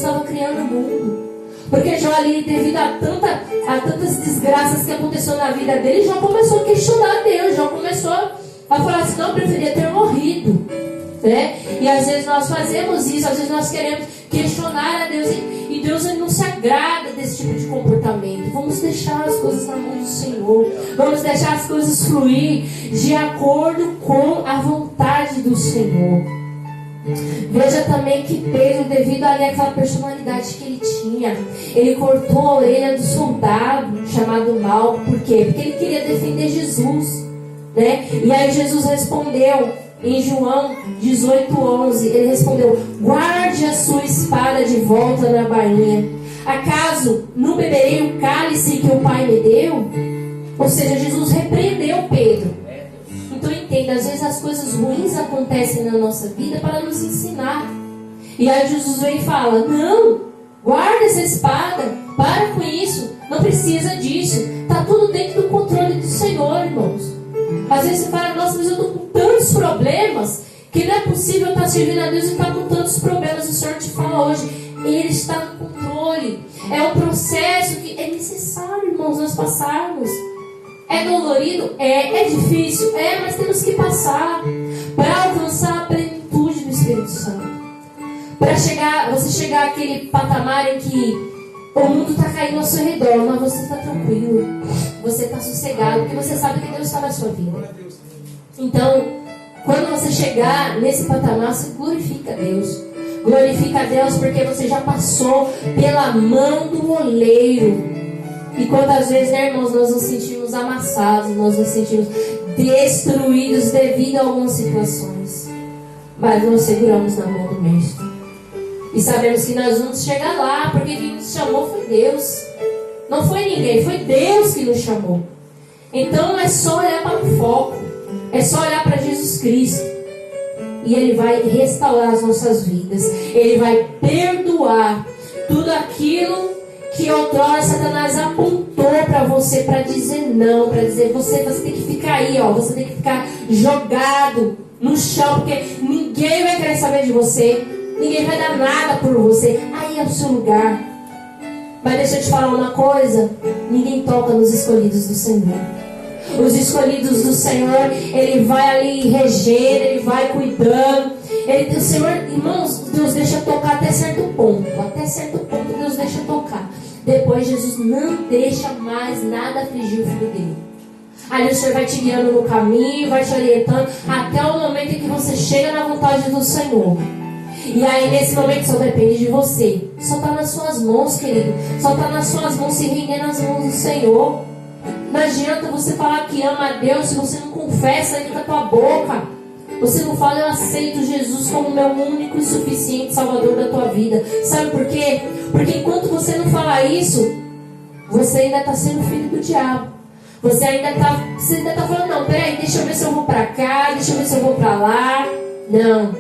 estava criando o mundo. Porque Jó ali, devido a tantas desgraças que aconteceu na vida dele, Jó começou a questionar Deus. Jó começou a falar assim, não, eu preferia ter morrido, né? E às vezes nós fazemos isso, às vezes nós queremos questionar a Deus, e Deus ele não se agrada desse tipo de comportamento. Vamos deixar as coisas na mão do Senhor, vamos deixar as coisas fluir de acordo com a vontade do Senhor. Veja também que Pedro, devido ali àquela personalidade que ele tinha, ele cortou a orelha do soldado chamado Malco. Por quê? Porque ele queria defender Jesus, né? E aí Jesus respondeu em João 18:11, ele respondeu: guarde a sua espada de volta na bainha. Acaso não beberei o cálice que o Pai me deu? Ou seja, Jesus repreendeu Pedro. Então entenda, às vezes as coisas ruins acontecem na nossa vida para nos ensinar. E aí Jesus vem e fala: não, guarda essa espada, para com isso, não precisa disso. Está tudo dentro do controle do Senhor, irmãos. Às vezes você fala: nossa, mas eu estou com tantos problemas que não é possível estar servindo a Deus e estar com tantos problemas. O Senhor te fala hoje, Ele está no controle. É um processo que é necessário, irmãos, nós passarmos. É dolorido? É difícil? Mas temos que passar para alcançar a plenitude do Espírito Santo. Para você chegar àquele patamar em que o mundo está caindo ao seu redor, mas você está tranquilo, você está sossegado, porque você sabe que Deus está na sua vida. Então, quando você chegar nesse patamar, você glorifica a Deus. Glorifica a Deus porque você já passou pela mão do oleiro. E quantas vezes, né, irmãos, nós nos sentimos amassados, nós nos sentimos destruídos devido a algumas situações. Mas nós seguramos na mão do Mestre. E sabemos que nós vamos chegar lá, porque quem nos chamou foi Deus. Não foi ninguém, foi Deus que nos chamou. Então é só olhar para o foco. É só olhar para Jesus Cristo. E Ele vai restaurar as nossas vidas. Ele vai perdoar tudo aquilo que outrora Satanás apontou para você, para dizer não, para dizer você tem que ficar aí, você tem que ficar jogado no chão, porque ninguém vai querer saber de você, ninguém vai dar nada por você, aí é o seu lugar. Mas deixa eu te falar uma coisa, ninguém toca nos escolhidos do Senhor. Os escolhidos do Senhor, Ele vai ali regendo, Ele vai cuidando. O Senhor, irmãos, Deus deixa tocar até certo ponto. Até certo ponto Deus deixa tocar. Depois Jesus não deixa mais nada afligir o filho dele. Aí o Senhor vai te guiando no caminho, vai te orientando, até o momento em que você chega na vontade do Senhor. E aí nesse momento só depende de você. Só está nas suas mãos, querido. Só está nas suas mãos, se render nas mãos do Senhor. Não adianta você falar que ama a Deus se você não confessa ainda com a tua boca. Você não fala: eu aceito Jesus como meu único e suficiente Salvador da tua vida. Sabe por quê? Porque enquanto você não falar isso, você ainda está sendo filho do diabo. Você ainda está falando: não, peraí, deixa eu ver se eu vou para cá, deixa eu ver se eu vou para lá. Não.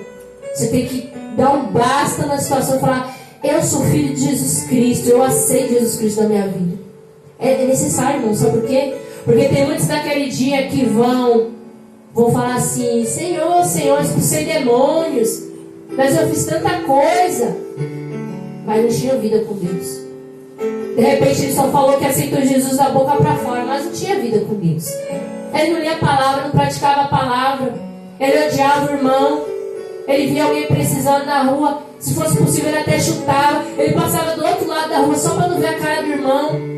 Você tem que dar um basta na situação e falar: eu sou filho de Jesus Cristo, eu aceito Jesus Cristo na minha vida. É necessário, irmão, sabe por quê? Porque tem muitos daquele dia que vão falar assim: Senhor, Senhor, expulsei demônios, mas eu fiz tanta coisa. Mas não tinha vida com Deus. De repente ele só falou que aceitou Jesus da boca para fora, mas não tinha vida com Deus. Ele não lia a palavra, não praticava a palavra. Ele odiava o irmão. Ele via alguém precisando na rua, se fosse possível ele até chutava. Ele passava do outro lado da rua só para não ver a cara do irmão.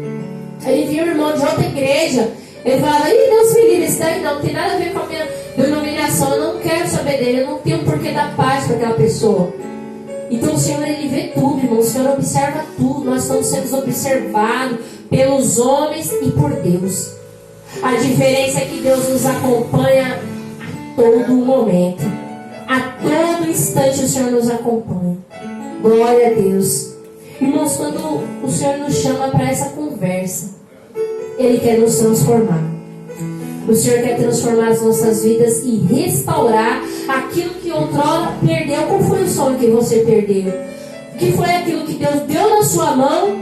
Ele via o irmão de outra igreja. Ele falava: ih, Deus me livre, isso daí não tem nada a ver com a minha denominação, eu não quero saber dele, eu não tenho um porquê dar paz para aquela pessoa. Então o Senhor, Ele vê tudo, irmão. O Senhor observa tudo. Nós estamos sendo observados pelos homens e por Deus. A diferença é que Deus nos acompanha a todo momento. A todo instante o Senhor nos acompanha. Glória a Deus. Irmãos, quando o Senhor nos chama para essa conversa, Ele quer nos transformar. O Senhor quer transformar as nossas vidas e restaurar aquilo que outrora perdeu. Qual foi o sonho que você perdeu? O que foi aquilo que Deus deu na sua mão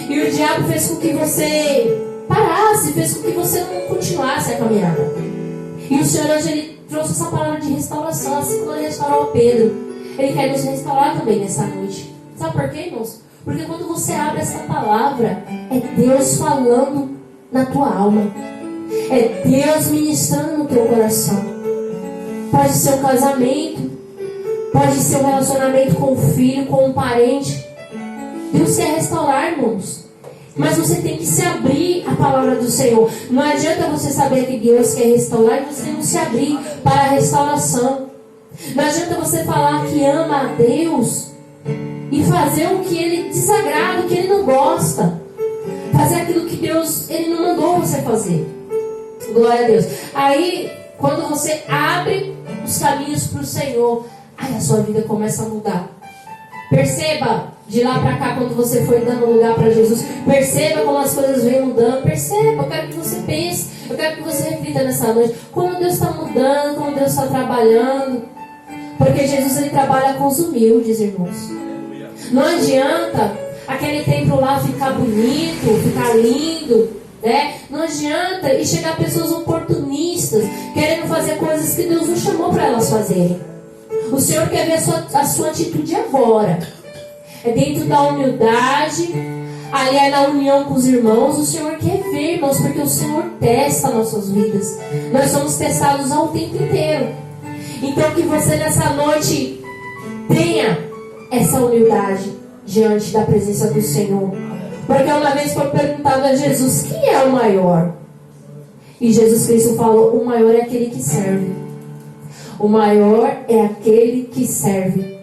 e o diabo fez com que você parasse, fez com que você não continuasse a caminhada? E o Senhor hoje Ele trouxe essa palavra de restauração, assim como Ele restaurou Pedro. Ele quer nos restaurar também nessa noite. Sabe por quê, irmãos? Porque quando você abre essa palavra, é Deus falando na tua alma. É Deus ministrando no teu coração. Pode ser um casamento, pode ser um relacionamento com um filho, com um parente. Deus quer restaurar, irmãos. Mas você tem que se abrir à palavra do Senhor. Não adianta você saber que Deus quer restaurar e você não se abrir para a restauração. Não adianta você falar que ama a Deus e fazer o que Ele desagrada, o que Ele não gosta. Fazer aquilo que Deus, Ele não mandou você fazer. Glória a Deus. Aí, quando você abre os caminhos para o Senhor, aí a sua vida começa a mudar. Perceba, de lá para cá, quando você foi dando lugar para Jesus, perceba como as coisas vêm mudando. Perceba, eu quero que você pense, eu quero que você reflita nessa noite, como Deus está mudando, como Deus está trabalhando. Porque Jesus, Ele trabalha com os humildes, irmãos. Não adianta aquele templo lá ficar bonito, ficar lindo, né? Não adianta e chegar pessoas oportunistas, querendo fazer coisas que Deus não chamou para elas fazerem. O Senhor quer ver a sua atitude agora. É dentro da humildade, ali é na união com os irmãos. O Senhor quer ver, irmãos, porque o Senhor testa nossas vidas. Nós somos testados ao tempo inteiro. Então que você nessa noite tenha essa humildade diante da presença do Senhor. Porque uma vez foi perguntado a Jesus: quem é o maior? E Jesus Cristo falou: o maior é aquele que serve. O maior é aquele que serve.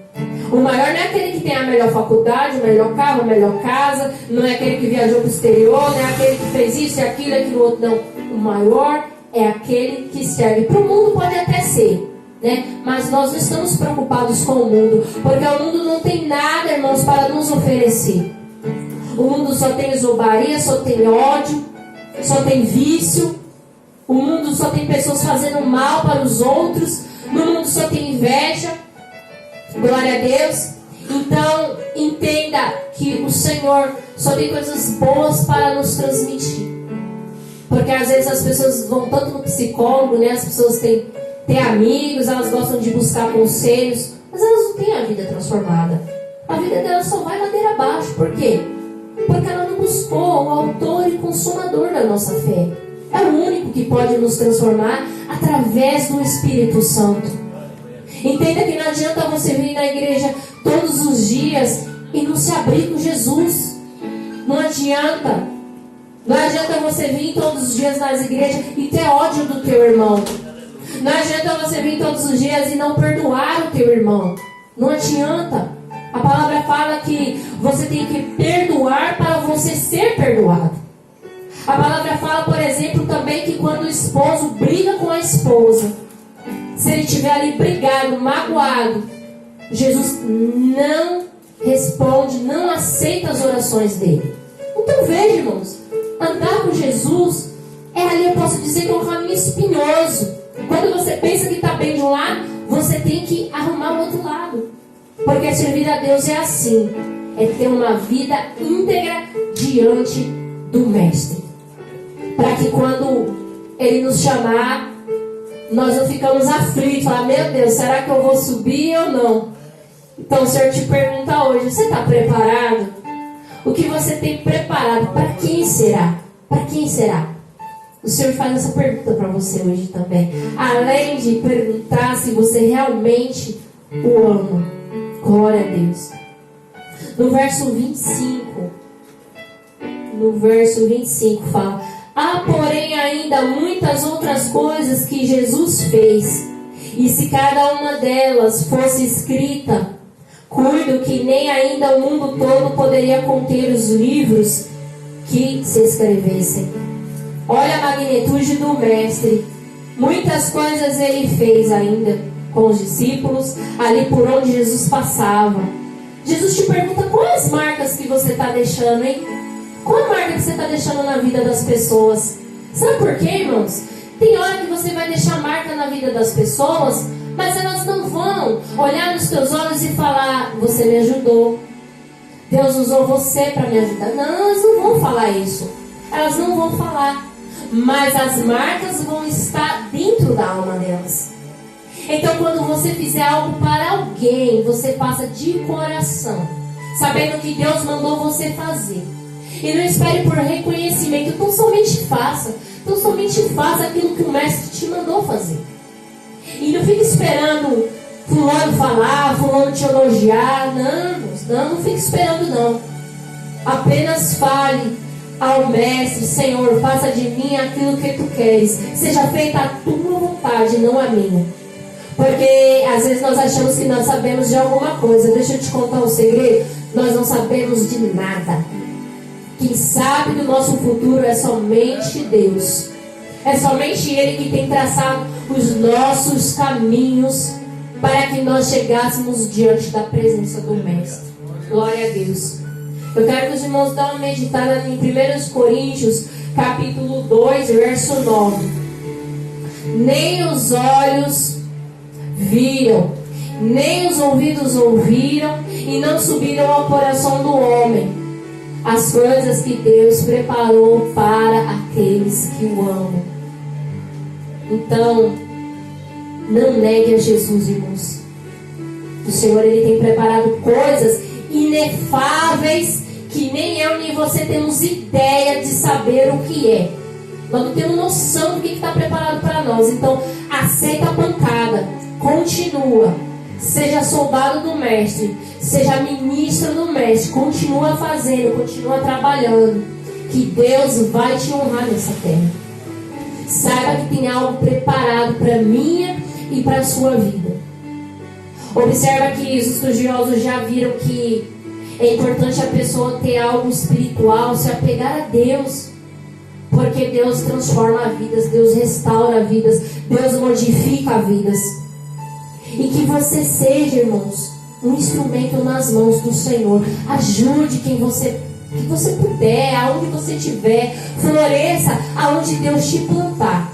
O maior não é aquele que tem a melhor faculdade, o melhor carro, a melhor casa. Não é aquele que viajou para o exterior, não é aquele que fez isso e aquilo, aquilo outro. Não. O maior é aquele que serve. Para o mundo pode até ser, né? Mas nós não estamos preocupados com o mundo, porque o mundo não tem nada, irmãos, para nos oferecer. O mundo só tem zombaria, só tem ódio, só tem vício. O mundo só tem pessoas fazendo mal para os outros. No mundo só tem inveja. Glória a Deus. Então, entenda que o Senhor só tem coisas boas para nos transmitir. Porque às vezes as pessoas vão tanto no psicólogo, né? As pessoas têm amigos, elas gostam de buscar conselhos, mas elas não têm a vida transformada. A vida delas só vai ladeira abaixo. Por quê? Porque ela não buscou o autor e consumador da nossa fé. É o único que pode nos transformar através do Espírito Santo. Entenda que não adianta você vir na igreja todos os dias e não se abrir com Jesus. Não adianta. Não adianta você vir todos os dias nas igrejas e ter ódio do teu irmão. Não adianta você vir todos os dias e não perdoar o teu irmão. Não adianta. A palavra fala que você tem que perdoar para você ser perdoado. A palavra fala, por exemplo, também que quando o esposo briga com a esposa, se ele estiver ali brigado, magoado, Jesus não responde, não aceita as orações dele. Então veja, irmãos, andar com Jesus é ali, eu posso dizer que é um caminho espinhoso. Quando você pensa que está bem de um lado, você tem que arrumar o outro lado. Porque servir a Deus é assim, é ter uma vida íntegra diante do Mestre. Para que quando Ele nos chamar, nós não ficamos aflitos, falar: meu Deus, será que eu vou subir ou não? Então o Senhor te pergunta hoje: você está preparado? O que você tem preparado? Para quem será? Para quem será? O Senhor faz essa pergunta para você hoje também. Além de perguntar se você realmente o ama. Glória a Deus. No verso 25 fala: há, porém, ainda muitas outras coisas que Jesus fez, e se cada uma delas fosse escrita, cuido que nem ainda o mundo todo poderia conter os livros que se escrevessem. Olha a magnitude do Mestre. Muitas coisas ele fez ainda com os discípulos, ali por onde Jesus passava. Jesus te pergunta: quais marcas que você está deixando, hein? Qual a marca que você está deixando na vida das pessoas? Sabe por quê, irmãos? Tem hora que você vai deixar marca na vida das pessoas, mas elas não vão olhar nos teus olhos e falar: você me ajudou, Deus usou você para me ajudar. Não, elas não vão falar isso. Elas não vão falar. Mas as marcas vão estar dentro da alma delas. Então, quando você fizer algo para alguém, você faça de coração. sabendo que Deus mandou você fazer. E não espere por reconhecimento, então somente faça. Então somente faça aquilo que o mestre te mandou fazer. E não fique esperando fulano falar, fulano te elogiar. Não fique esperando não. Apenas fale ao mestre: Senhor, faça de mim aquilo que tu queres. Seja feita a tua vontade, não a minha. Porque às vezes nós achamos que nós sabemos de alguma coisa. Deixa eu te contar um segredo. Nós não sabemos de nada. Quem sabe do nosso futuro é somente Deus. É somente Ele que tem traçado os nossos caminhos para que nós chegássemos diante da presença do Mestre. Glória a Deus. Eu quero que os irmãos dêem uma meditada em 1 Coríntios, capítulo 2, verso 9. Nem os olhos viram, nem os ouvidos ouviram, e não subiram ao coração do homem as coisas que Deus preparou para aqueles que o amam. Então, não negue a Jesus, irmãos. O Senhor, Ele tem preparado coisas inefáveis que nem eu nem você temos ideia de saber o que é. Nós não temos noção do que está preparado para nós. Então, aceita a pancada, continua. Seja soldado do mestre, seja ministro do mestre, continua fazendo, continua trabalhando, que Deus vai te honrar nessa terra. Saiba que tem algo preparado para minha e para a sua vida. Observa que os estudiosos já viram que é importante a pessoa ter algo espiritual, se apegar a Deus, porque Deus transforma vidas, Deus restaura vidas, Deus modifica vidas. E que você seja, irmãos, um instrumento nas mãos do Senhor. Ajude que você puder, aonde você estiver. Floresça aonde Deus te plantar.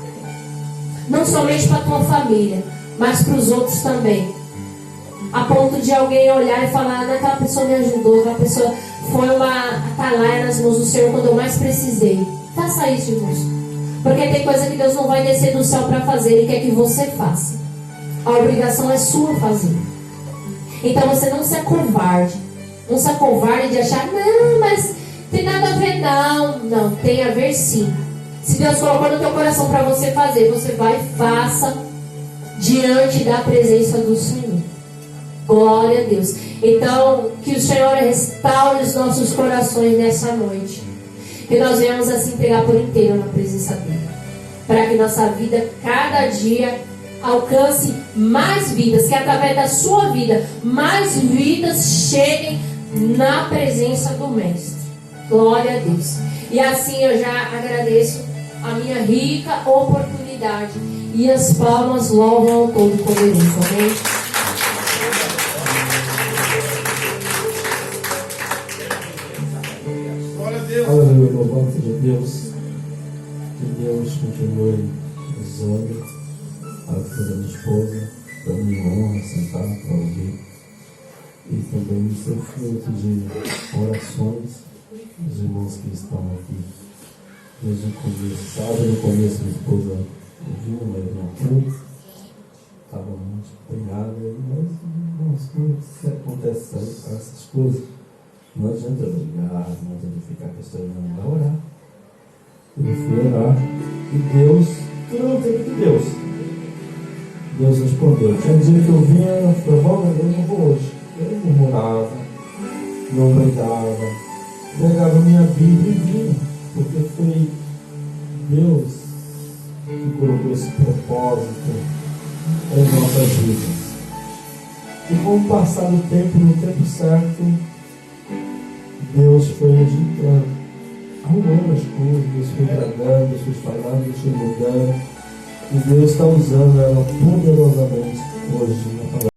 Não somente para a tua família, mas para os outros também. A ponto de alguém olhar e falar: aquela pessoa me ajudou, aquela pessoa foi uma atalaia nas mãos do Senhor quando eu mais precisei. Faça isso, irmãos. Porque tem coisa que Deus não vai descer do céu para fazer, Ele quer que você faça. A obrigação é sua fazer. Então você não se acovarde. Não se acovarde de achar: não, mas tem nada a ver. Não, tem a ver sim. Se Deus colocou no teu coração para você fazer, você vai e faça diante da presença do Senhor. Glória a Deus. Então, que o Senhor restaure os nossos corações nessa noite. Que nós venhamos a se entregar por inteiro na presença dEle. Para que nossa vida, cada dia, alcance mais vidas. Que através da sua vida, mais vidas cheguem na presença do Mestre. Glória a Deus. E assim eu já agradeço a minha rica oportunidade. E as palmas louvam ao Todo-Poderoso. Amém? Aleluia, louvado seja Deus. Que Deus continue usando a vida da minha esposa, para minha honra, sentar para ouvir. E também ser fruto de orações dos irmãos que estão aqui. Desde o começo, sabe, no começo minha esposa ouviu, mas não foi. Estava muito empenhada, mas irmãos, quando acontece essas coisas, não adianta brigar, não adianta ficar questionando, vai orar. Eu fui orar e Deus, tudo no tempo de Deus. Deus respondeu. Tinha dia que eu vinha, eu falei: bom, eu não vou hoje. Eu murmurava, não brigava, pegava minha Bíblia e vinha, porque foi Deus que colocou esse propósito em nossas vidas. E com o passar do tempo, no tempo certo, Deus foi agitando, arrumando as coisas, Deus foi agradando, Deus foi falando, Deus foi mudando. E Deus está usando ela poderosamente hoje na palavra.